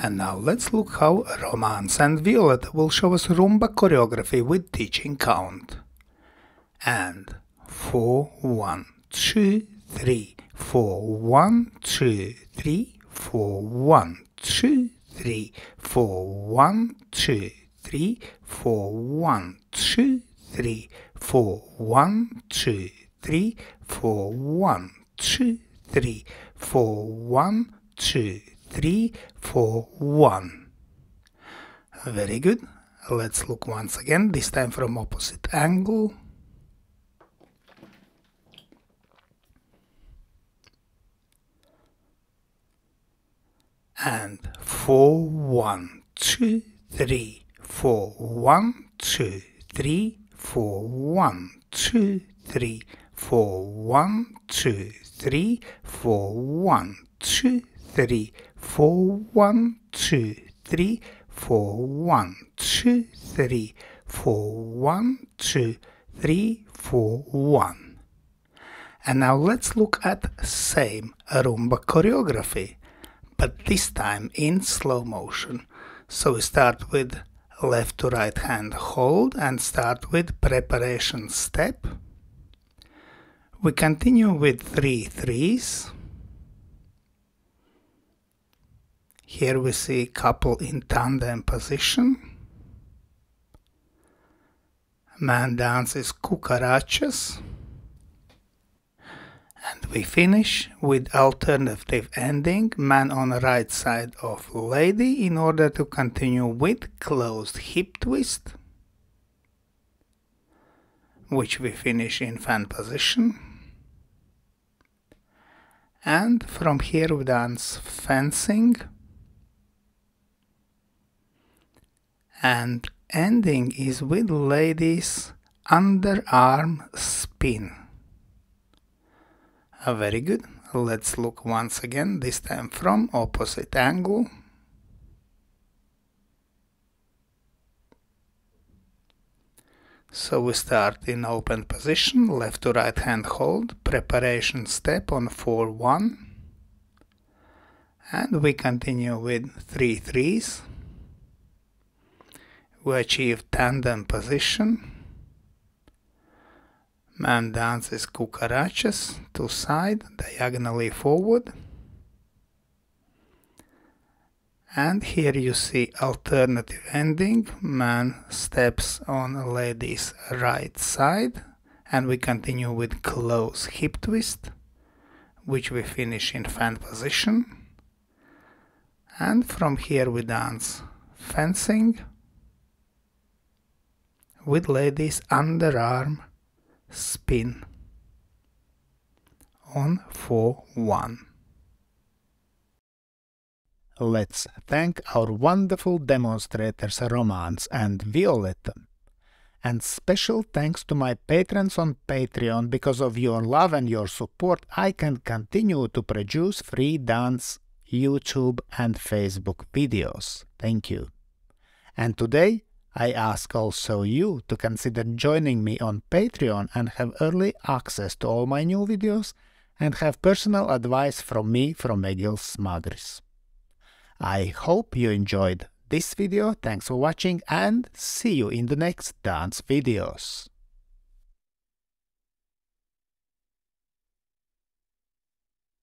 And now let's look how Romance and Violetta will show us Rumba choreography with teaching count. And 4, 1, 2, 3, 4, 1, 2, 3, 4, 1, 2, 3, 4, 1, 2, 3, 4, 1, 2, 3, 4, 1, 2, 3, 4, 1, 2, 3, 4, 1, 2, 3, 4, 1. Very good. Let's look once again, this time from opposite angle. And 4, 1, 2, 3, 4, 1, 2, 3, 4, 1, 2, 3, 4, 1, 2, 3, 4, 1, 2, 3, 4, 1, 2, 3, 4, 1, 2, 3, 4, 1, 2, 3, 4, 1. And now let's look at same Rumba choreography, but this time in slow motion. So we start with left to right hand hold and start with preparation step. We continue with 3 threes. Here we see couple in tandem position. Man dances cucarachas. And we finish with alternative ending, man on the right side of lady, in order to continue with closed hip twist, which we finish in fan position. And from here we dance fencing. And ending is with ladies underarm spin. Very good. Let's look once again, this time from opposite angle. So we start in open position, left to right hand hold, preparation step on 4, 1. And we continue with 3 threes. We achieve tandem position. Man dances cucarachas to side, diagonally forward. And here you see alternative ending. Man steps on lady's right side. And we continue with close hip twist, which we finish in fan position. And from here we dance fencing with ladies underarm spin on 4, 1. Let's thank our wonderful demonstrators Romance and Violetta. And special thanks to my patrons on Patreon. Because of your love and your support, I can continue to produce free dance, YouTube and Facebook videos. Thank you. And today, I ask also you to consider joining me on Patreon and have early access to all my new videos and have personal advice from me, from Egils Smagris. I hope you enjoyed this video, thanks for watching and see you in the next dance videos.